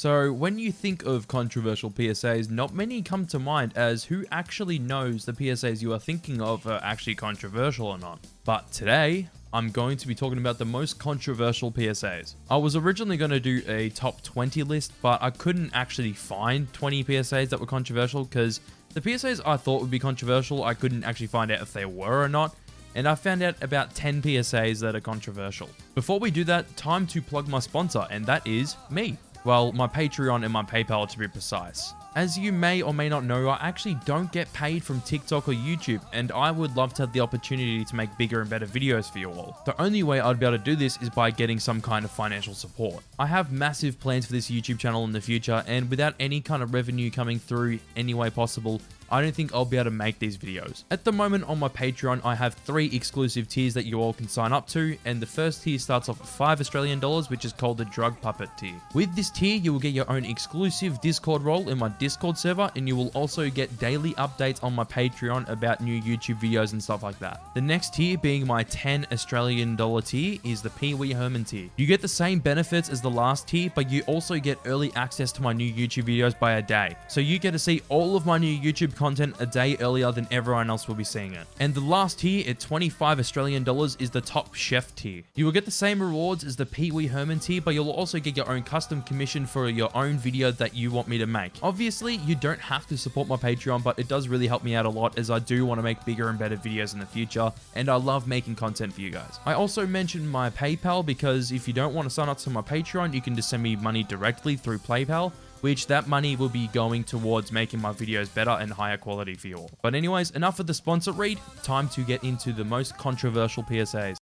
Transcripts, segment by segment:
So when you think of controversial PSAs, not many come to mind, as who actually knows the PSAs you are thinking of are actually controversial or not. But today, I'm going to be talking about the most controversial PSAs. I was originally going to do a top 20 list, but I couldn't actually find 20 PSAs that were controversial because the PSAs I thought would be controversial, I couldn't actually find out if they were or not. And I found out about 10 PSAs that are controversial. Before we do that, time to plug my sponsor, and that is me. Well, my Patreon and my PayPal to be precise. As you may or may not know, I actually don't get paid from TikTok or YouTube, and I would love to have the opportunity to make bigger and better videos for you all. The only way I'd be able to do this is by getting some kind of financial support. I have massive plans for this YouTube channel in the future, and without any kind of revenue coming through any way possible, I don't think I'll be able to make these videos. At the moment on my Patreon, I have 3 exclusive tiers that you all can sign up to, and the first tier starts off at $5 Australian, which is called the Drug Puppet tier. With this tier, you will get your own exclusive Discord role in my Discord server, and you will also get daily updates on my Patreon about new YouTube videos and stuff like that. The next tier, being my $10 Australian tier, is the Pee Wee Herman tier. You get the same benefits as the last tier, but you also get early access to my new YouTube videos by a day. So you get to see all of my new YouTube content a day earlier than everyone else will be seeing it. And the last tier at $25 Australian is the Top Chef tier. You will get the same rewards as the Pee Wee Herman tier, but you'll also get your own custom commission for your own video that you want me to make. Obviously, you don't have to support my Patreon, but it does really help me out a lot, as I do want to make bigger and better videos in the future, and I love making content for you guys. I also mentioned my PayPal because if you don't want to sign up to my Patreon, you can just send me money directly through PayPal, which that money will be going towards making my videos better and higher quality for you all. But anyways, enough of the sponsor read, time to get into the most controversial PSAs.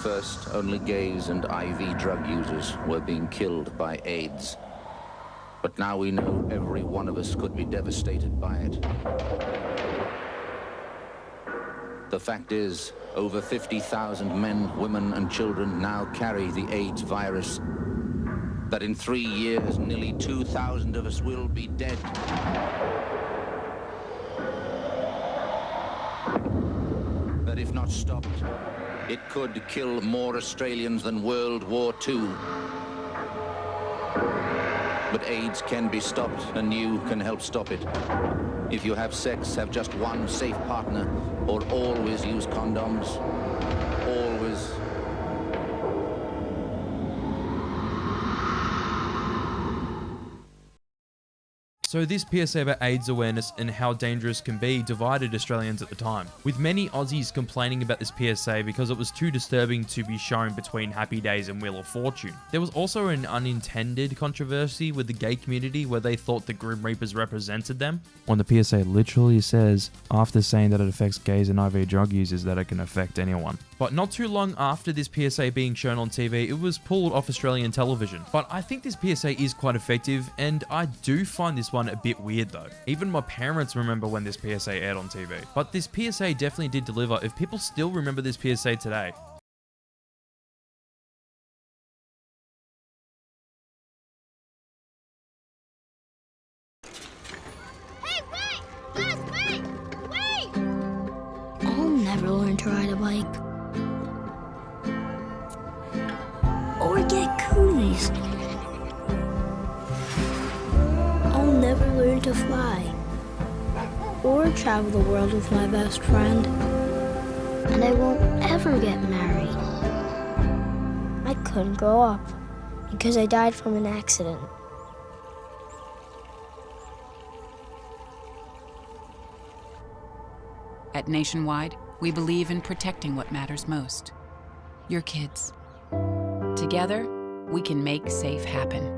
First, only gays and IV drug users were being killed by AIDS. But now we know every one of us could be devastated by it. The fact is, over 50,000 men, women, and children now carry the AIDS virus. That in 3 years, nearly 2,000 of us will be dead. That if not stopped, it could kill more Australians than World War II. But AIDS can be stopped, and you can help stop it. If you have sex, have just one safe partner, or always use condoms. Always. So this PSA about AIDS awareness and how dangerous can be divided Australians at the time, with many Aussies complaining about this PSA because it was too disturbing to be shown between Happy Days and Wheel of Fortune. There was also an unintended controversy with the gay community where they thought the Grim Reapers represented them, when the PSA literally says, after saying that it affects gays and IV drug users, that it can affect anyone. But not too long after this PSA being shown on TV, it was pulled off Australian television. But I think this PSA is quite effective, and I do find this one a bit weird though. Even my parents remember when this PSA aired on TV. But this PSA definitely did deliver if people still remember this PSA today. Hey, wait! Just wait! Wait! I'll never learn to ride a bike. Or get cooties. I'll never learn to fly. Or travel the world with my best friend. And I won't ever get married. I couldn't grow up because I died from an accident. At Nationwide, we believe in protecting what matters most. Your kids. Together, we can make safe happen.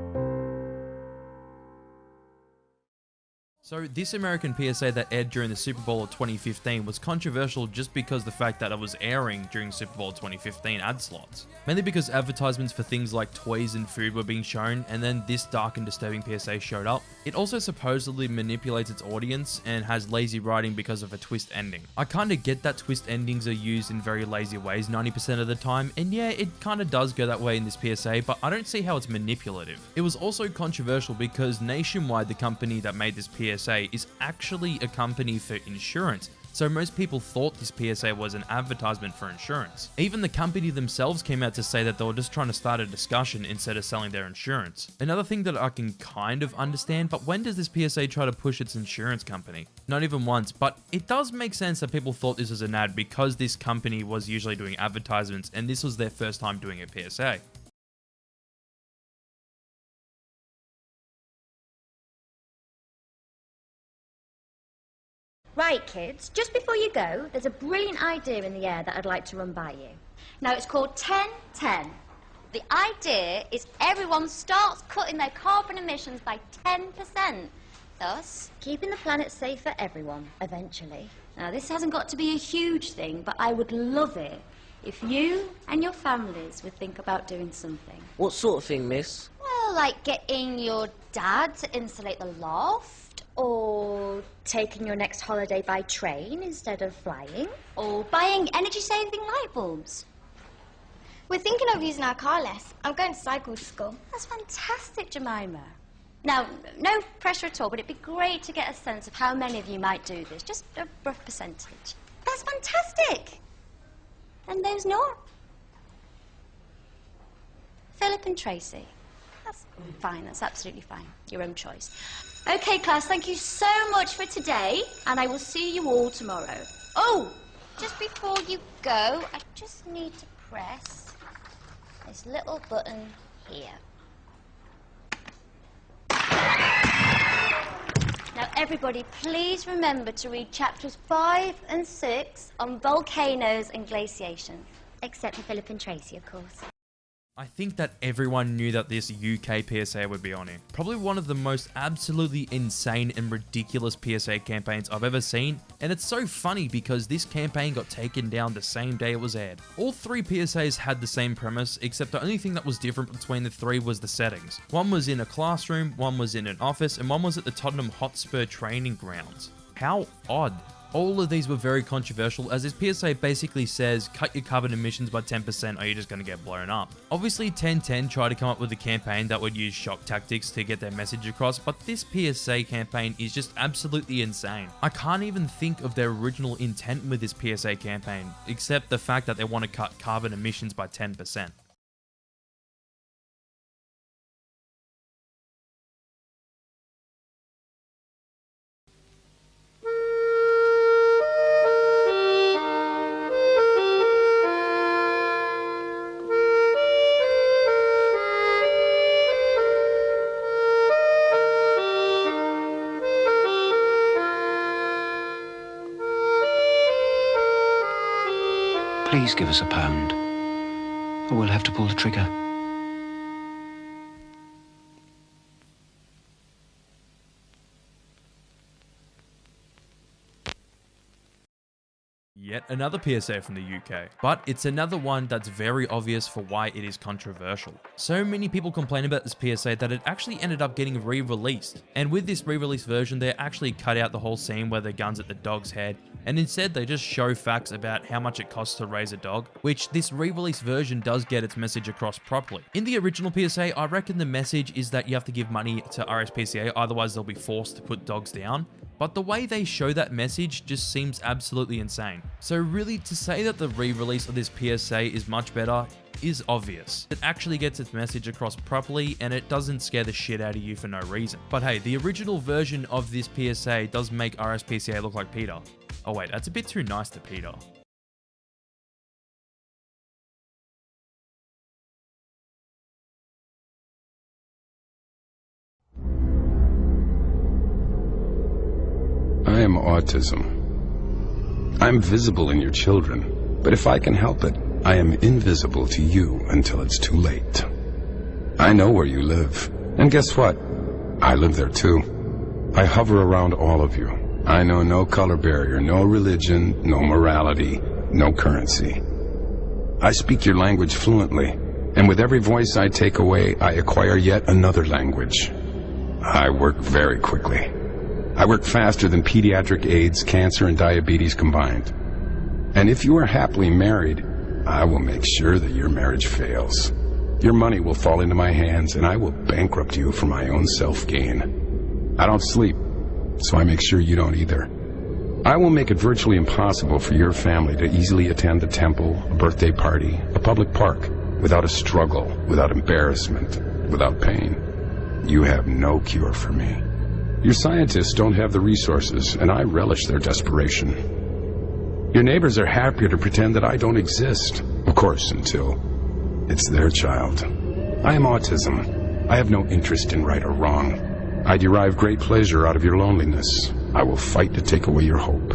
So this American PSA that aired during the Super Bowl of 2015 was controversial just because the fact that it was airing during Super Bowl 2015 ad slots. Mainly because advertisements for things like toys and food were being shown, and then this dark and disturbing PSA showed up. It also supposedly manipulates its audience and has lazy writing because of a twist ending. I kinda get that twist endings are used in very lazy ways 90% of the time, and yeah, it kinda does go that way in this PSA, but I don't see how it's manipulative. It was also controversial because Nationwide, the company that made this PSA, is actually a company for insurance. So most people thought this PSA was an advertisement for insurance. Even the company themselves came out to say that they were just trying to start a discussion instead of selling their insurance. Another thing that I can kind of understand, but when does this PSA try to push its insurance company? Not even once, but it does make sense that people thought this was an ad because this company was usually doing advertisements and this was their first time doing a PSA. Right, kids, just before you go, there's a brilliant idea in the air that I'd like to run by you. Now, it's called 10-10. The idea is everyone starts cutting their carbon emissions by 10%, thus keeping the planet safe for everyone, eventually. Now, this hasn't got to be a huge thing, but I would love it if you and your families would think about doing something. What sort of thing, miss? Well, like getting your dad to insulate the loft, or taking your next holiday by train instead of flying, or buying energy-saving light bulbs. We're thinking of using our car less. I'm going to cycle to school. That's fantastic, Jemima. Now, no pressure at all, but it'd be great to get a sense of how many of you might do this, just a rough percentage. That's fantastic! And there's Nora. Philip and Tracy. That's fine, that's absolutely fine. Your own choice. Okay, class, thank you so much for today, and I will see you all tomorrow. Oh, just before you go, I just need to press this little button here. Now, everybody, please remember to read chapters 5 and 6 on volcanoes and glaciation. Except for Philip and Tracy, of course. I think that everyone knew that this UK PSA would be on here. Probably one of the most absolutely insane and ridiculous PSA campaigns I've ever seen, and it's so funny because this campaign got taken down the same day it was aired. All three PSAs had the same premise, except the only thing that was different between the three was the settings. One was in a classroom, one was in an office, and one was at the Tottenham Hotspur training grounds. How odd. All of these were very controversial, as this PSA basically says, cut your carbon emissions by 10% or you're just going to get blown up. Obviously, 1010 tried to come up with a campaign that would use shock tactics to get their message across, but this PSA campaign is just absolutely insane. I can't even think of their original intent with this PSA campaign, except the fact that they want to cut carbon emissions by 10%. Please give us £1, or we'll have to pull the trigger. Yet another PSA from the UK, but it's another one that's very obvious for why it is controversial. So many people complain about this PSA that it actually ended up getting re-released, and with this re-released version they actually cut out the whole scene where the gun's at the dog's head, and instead they just show facts about how much it costs to raise a dog, which this re-released version does get its message across properly. In the original PSA, I reckon the message is that you have to give money to RSPCA, otherwise they'll be forced to put dogs down. But the way they show that message just seems absolutely insane. So really, to say that the re-release of this PSA is much better is obvious. It actually gets its message across properly and it doesn't scare the shit out of you for no reason. But hey, the original version of this PSA does make RSPCA look like Peter. Oh wait, that's a bit too nice to Peter. I am autism. I'm visible in your children, but if I can help it, I am invisible to you until it's too late. I know where you live, and guess what? I live there too. I hover around all of you. I know no color barrier, no religion, no morality, no currency. I speak your language fluently, and with every voice I take away, I acquire yet another language. I work very quickly. I work faster than pediatric AIDS, cancer, and diabetes combined. And if you are happily married, I will make sure that your marriage fails. Your money will fall into my hands, and I will bankrupt you for my own self-gain. I don't sleep, so I make sure you don't either. I will make it virtually impossible for your family to easily attend a temple, a birthday party, a public park, without a struggle, without embarrassment, without pain. You have no cure for me. Your scientists don't have the resources, and I relish their desperation. Your neighbors are happier to pretend that I don't exist, of course, until it's their child. I am autism. I have no interest in right or wrong. I derive great pleasure out of your loneliness. I will fight to take away your hope.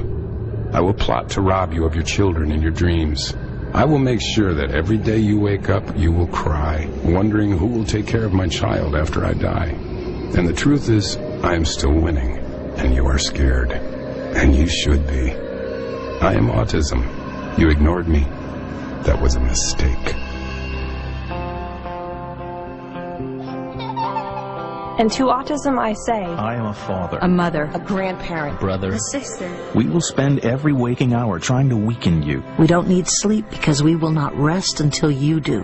I will plot to rob you of your children and your dreams. I will make sure that every day you wake up, you will cry, wondering who will take care of my child after I die. And the truth is, I am still winning, and you are scared. And you should be. I am autism. You ignored me. That was a mistake. And to autism I say, I am a father, A mother. a grandparent, a brother, a sister. We will spend every waking hour trying to weaken you. We don't need sleep because we will not rest until you do.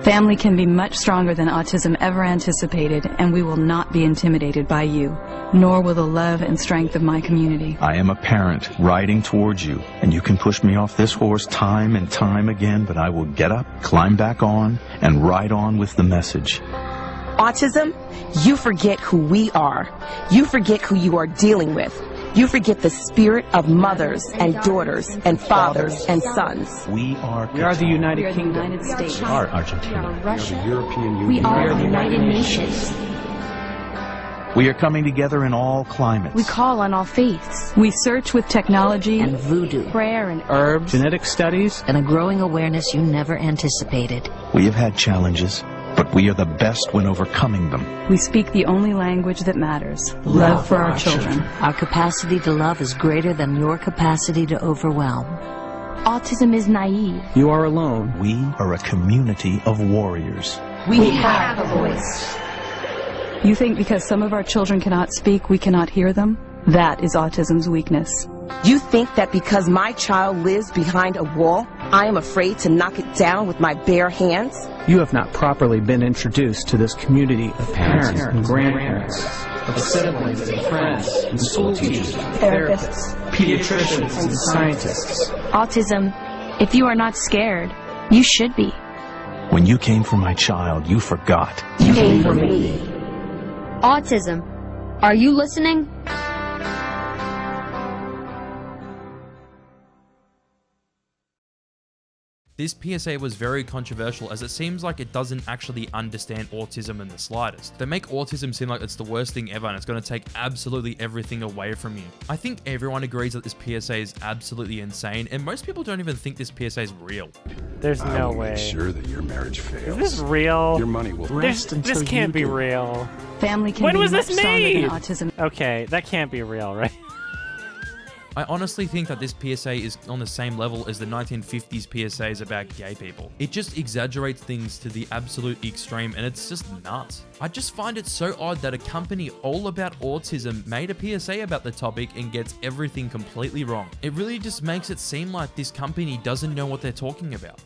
Family can be much stronger than autism ever anticipated, and we will not be intimidated by you, nor will the love and strength of my community. I am a parent riding towards you, and you can push me off this horse time and time again, but I will get up, climb back on, and ride on with the message. Autism, you forget who we are. You forget who you are dealing with. You forget the spirit of mothers and daughters and fathers and sons. We are the United Kingdom. We are the United States. We are Argentina. Russia. We are the European Union. We are the United Nations. We are coming together in all climates. We call on all faiths. We search with technology And voodoo. prayer and Herbs. Genetic studies. And a growing awareness you never anticipated. We have had challenges, but we are the best when overcoming them. we speak the only language that matters, love for our children. Our capacity to love is greater than your capacity to overwhelm. Autism is naive. You are alone. We are a community of warriors. We have a voice. You think because some of our children cannot speak, we cannot hear them? That is autism's weakness. You think that because my child lives behind a wall, I am afraid to knock it down with my bare hands? You have not properly been introduced to this community of parents and grandparents, of siblings and friends and school teachers, therapists, pediatricians and scientists. Autism, if you are not scared, you should be. When you came for my child, you forgot. You came for me. Autism, are you listening? This PSA was very controversial as it seems like it doesn't actually understand autism in the slightest. They make autism seem like it's the worst thing ever and it's going to take absolutely everything away from you. I think everyone agrees that this PSA is absolutely insane and most people don't even think this PSA is real. There's no way. Make sure that your marriage fails. Is this real? Your money will rest until this can't be real. Family can when be was much this stronger made? than autism. Okay, that can't be real, right? I honestly think that this PSA is on the same level as the 1950s PSAs about gay people. It just exaggerates things to the absolute extreme and it's just nuts. I just find it so odd that a company all about autism made a PSA about the topic and gets everything completely wrong. It really just makes it seem like this company doesn't know what they're talking about.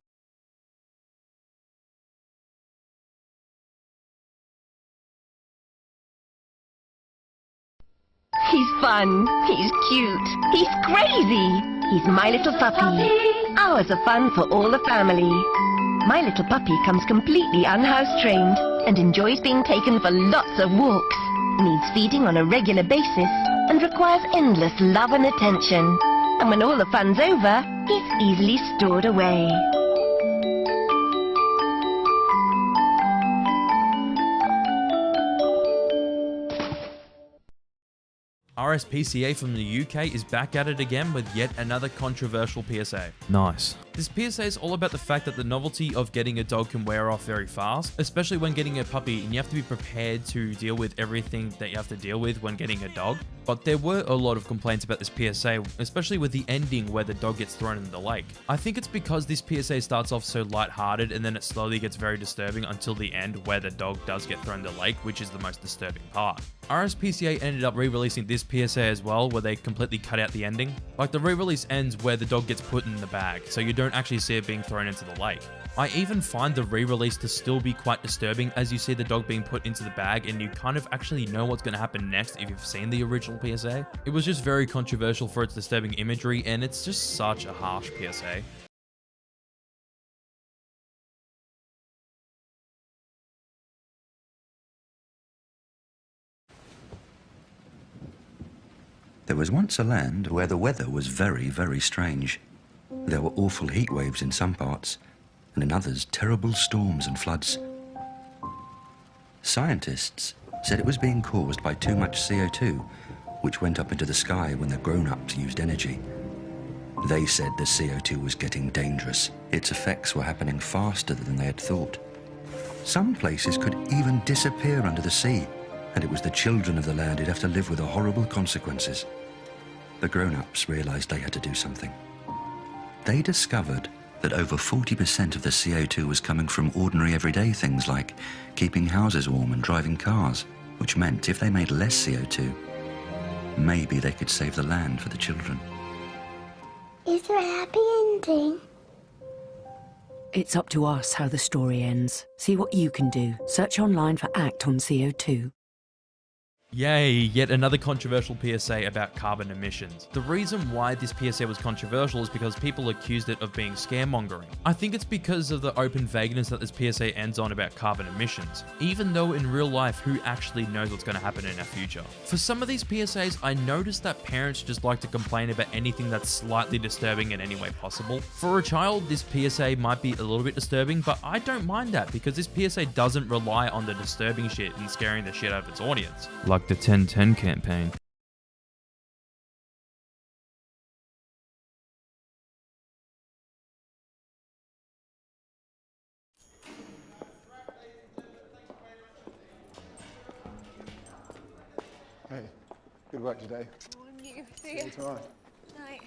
He's fun, he's cute, he's crazy. He's My Little Puppy. Hours of fun for all the family. My Little Puppy comes completely unhouse trained and enjoys being taken for lots of walks. Needs feeding on a regular basis and requires endless love and attention. And when all the fun's over, he's easily stored away. RSPCA from the UK is back at it again with yet another controversial PSA. Nice. This PSA is all about the fact that the novelty of getting a dog can wear off very fast, especially when getting a puppy, and you have to be prepared to deal with everything that you have to deal with when getting a dog. But there were a lot of complaints about this PSA, especially with the ending where the dog gets thrown in the lake. I think it's because this PSA starts off so lighthearted and then it slowly gets very disturbing until the end where the dog does get thrown in the lake, which is the most disturbing part. RSPCA ended up re-releasing this PSA as well, where they completely cut out the ending. Like, the re-release ends where the dog gets put in the bag, so you don't actually see it being thrown into the lake. I even find the re-release to still be quite disturbing, as you see the dog being put into the bag and you kind of actually know what's going to happen next if you've seen the original PSA. It was just very controversial for its disturbing imagery, and it's just such a harsh PSA. There was once a land where the weather was very, very strange. There were awful heat waves in some parts, and in others terrible storms and floods. Scientists said it was being caused by too much CO2, which went up into the sky when the grown-ups used energy. They said the CO2 was getting dangerous. Its effects were happening faster than they had thought. Some places could even disappear under the sea, and it was the children of the land who'd have to live with the horrible consequences. The grown-ups realized they had to do something. They discovered that over 40% of the CO2 was coming from ordinary everyday things like keeping houses warm and driving cars, which meant if they made less CO2, maybe they could save the land for the children. Is there a happy ending? It's up to us how the story ends. See what you can do. Search online for ACT on CO2. Yay, yet another controversial PSA about carbon emissions. The reason why this PSA was controversial is because people accused it of being scaremongering. I think it's because of the open vagueness that this PSA ends on about carbon emissions, even though in real life, who actually knows what's going to happen in our future? For some of these PSAs, I noticed that parents just like to complain about anything that's slightly disturbing in any way possible. For a child, this PSA might be a little bit disturbing, but I don't mind that because this PSA doesn't rely on the disturbing shit and scaring the shit out of its audience. Like the 1010 campaign. Hey, good work today. See you tomorrow. Night.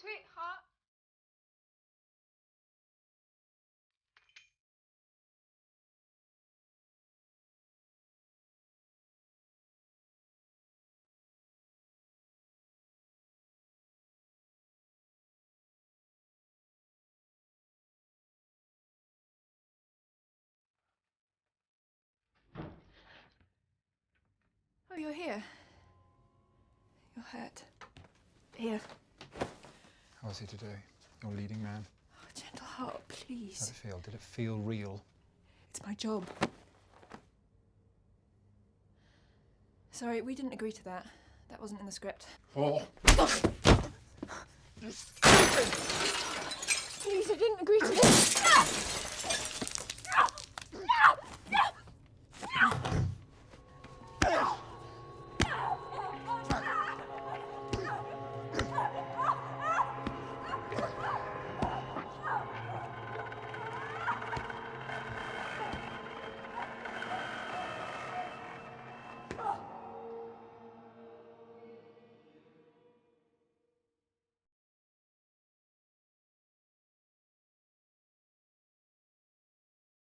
Sweetheart. Oh, you're here. You're hurt. Here. How was he today? Your leading man? Oh, gentle heart, please. How did it feel? Did it feel real? It's my job. Sorry, we didn't agree to that. That wasn't in the script. Oh. Please, I didn't agree to this.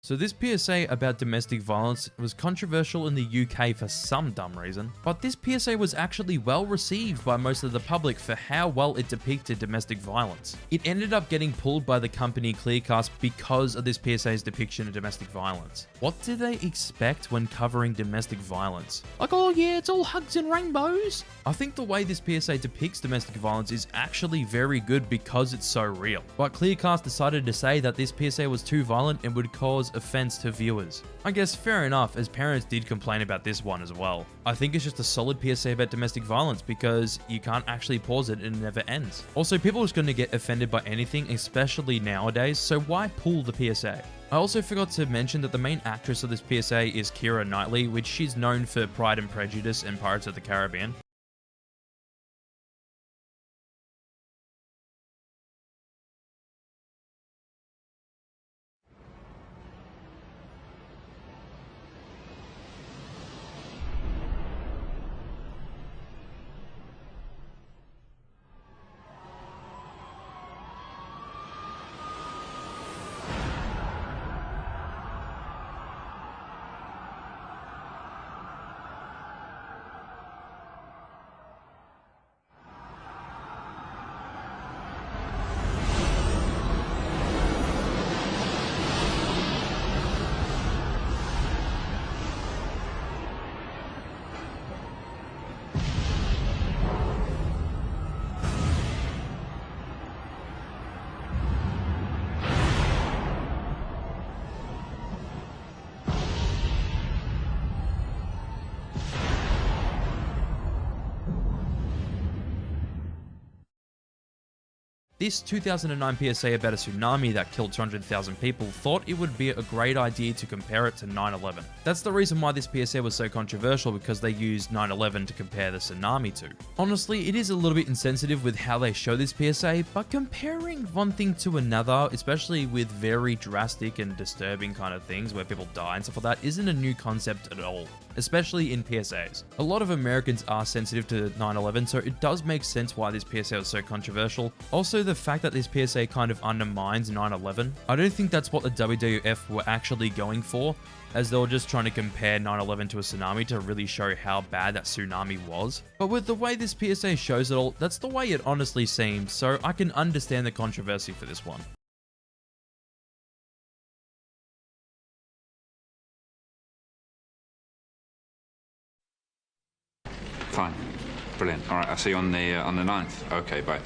So this PSA about domestic violence was controversial in the UK for some dumb reason, but this PSA was actually well received by most of the public for how well it depicted domestic violence. It ended up getting pulled by the company Clearcast because of this PSA's depiction of domestic violence. What do they expect when covering domestic violence? Like, oh yeah, it's all hugs and rainbows? I think the way this PSA depicts domestic violence is actually very good because it's so real. But Clearcast decided to say that this PSA was too violent and would cause offense to viewers. I guess fair enough, as parents did complain about this one as well. I think it's just a solid PSA about domestic violence because you can't actually pause it and it never ends. Also, people are just going to get offended by anything, especially nowadays, so why pull the PSA? I also forgot to mention that the main actress of this PSA is Keira Knightley, which she's known for Pride and Prejudice and Pirates of the Caribbean. This 2009 PSA about a tsunami that killed 200,000 people thought it would be a great idea to compare it to 9/11. That's the reason why this PSA was so controversial, because they used 9/11 to compare the tsunami to. Honestly, it is a little bit insensitive with how they show this PSA, but comparing one thing to another, especially with very drastic and disturbing kind of things where people die and stuff like that, isn't a new concept at all, especially in PSAs. A lot of Americans are sensitive to 9/11, so it does make sense why this PSA was so controversial. Also, the fact that this PSA kind of undermines 9/11, I don't think that's what the WWF were actually going for, as they were just trying to compare 9/11 to a tsunami to really show how bad that tsunami was. But with the way this PSA shows it all, that's the way it honestly seems, so I can understand the controversy for this one. Fine. Brilliant. All right, I'll see you on the 9th. Okay, bye.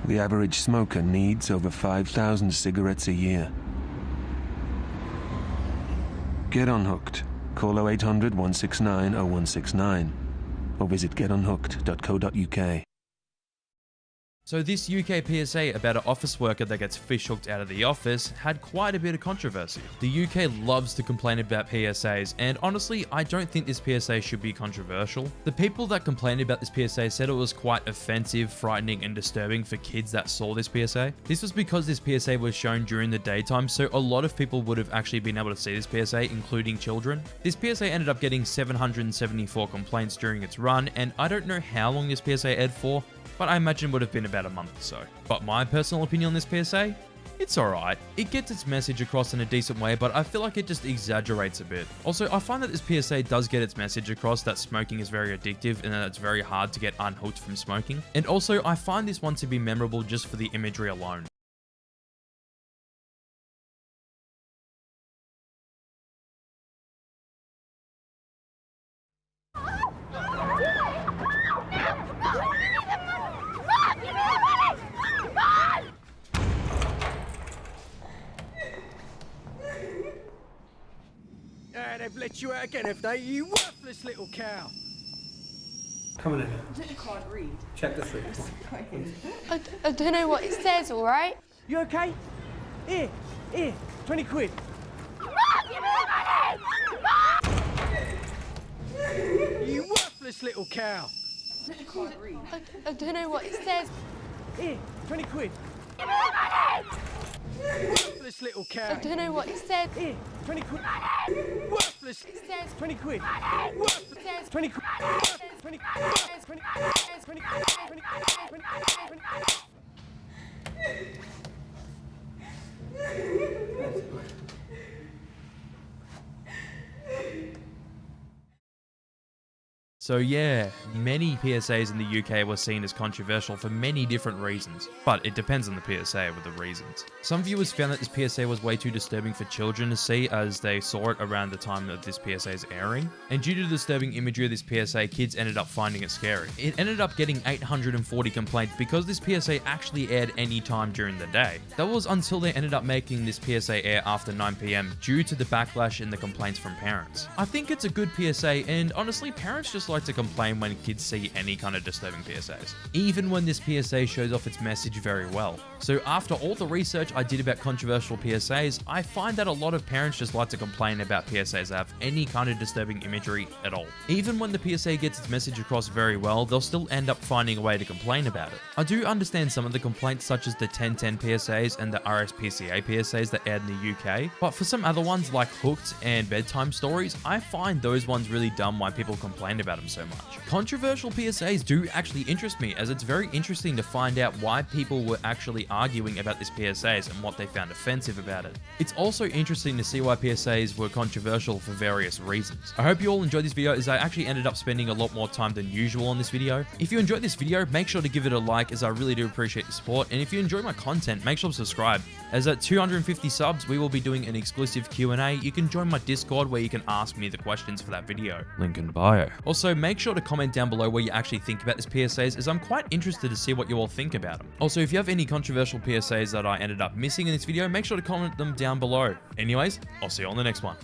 The average smoker needs over 5,000 cigarettes a year. Get unhooked. Call 0800-169-0169 or visit getunhooked.co.uk. So this UK PSA about an office worker that gets fish hooked out of the office had quite a bit of controversy. The UK loves to complain about PSAs, and honestly, I don't think this PSA should be controversial. The people that complained about this PSA said it was quite offensive, frightening, and disturbing for kids that saw this PSA. This was because this PSA was shown during the daytime, so a lot of people would have actually been able to see this PSA, including children. This PSA ended up getting 774 complaints during its run, and I don't know how long this PSA aired for, but I imagine it would have been about a month or so. But my personal opinion on this PSA? It's alright. It gets its message across in a decent way, but I feel like it just exaggerates a bit. Also, I find that this PSA does get its message across that smoking is very addictive and that it's very hard to get unhooked from smoking. And also, I find this one to be memorable just for the imagery alone. They've let you out again, have they? You worthless little cow. Come on in. Can't read. Check the sleeves. I don't know what it says, all right? You okay? Here, 20 quid. Mom, give me the money! Mom! You worthless little cow. I don't know what it says. Here, 20 quid. Worthless little I cow. don't know what it says. Here, 20 quid. Worthless. It says 20 quid. Worthless. 20 quid. 20 quid. 20 So yeah, many PSAs in the UK were seen as controversial for many different reasons, but it depends on the PSA with the reasons. Some viewers found that this PSA was way too disturbing for children to see as they saw it around the time that this PSA's airing, and due to the disturbing imagery of this PSA, kids ended up finding it scary. It ended up getting 840 complaints because this PSA actually aired any time during the day. That was until they ended up making this PSA air after 9 PM due to the backlash and the complaints from parents. I think it's a good PSA, and honestly, parents just like to complain when kids see any kind of disturbing PSAs, even when this PSA shows off its message very well. So after all the research I did about controversial PSAs, I find that a lot of parents just like to complain about PSAs that have any kind of disturbing imagery at all. Even when the PSA gets its message across very well, they'll still end up finding a way to complain about it. I do understand some of the complaints such as the 1010 PSAs and the RSPCA PSAs that aired in the UK, but for some other ones like Hooked and Bedtime Stories, I find those ones really dumb why people complain about them so much. Controversial PSAs do actually interest me, as it's very interesting to find out why people were actually arguing about this PSAs and what they found offensive about it. It's also interesting to see why PSAs were controversial for various reasons. I hope you all enjoyed this video, as I actually ended up spending a lot more time than usual on this video. If you enjoyed this video, make sure to give it a like, as I really do appreciate the support, and if you enjoy my content, make sure to subscribe, as at 250 subs we will be doing an exclusive Q&A. You can join my Discord where you can ask me the questions for that video. Link in bio. Also, make sure to comment down below what you actually think about this PSAs, as I'm quite interested to see what you all think about them. Also, if you have any controversial PSAs that I ended up missing in this video, make sure to comment them down below. Anyways, I'll see you on the next one.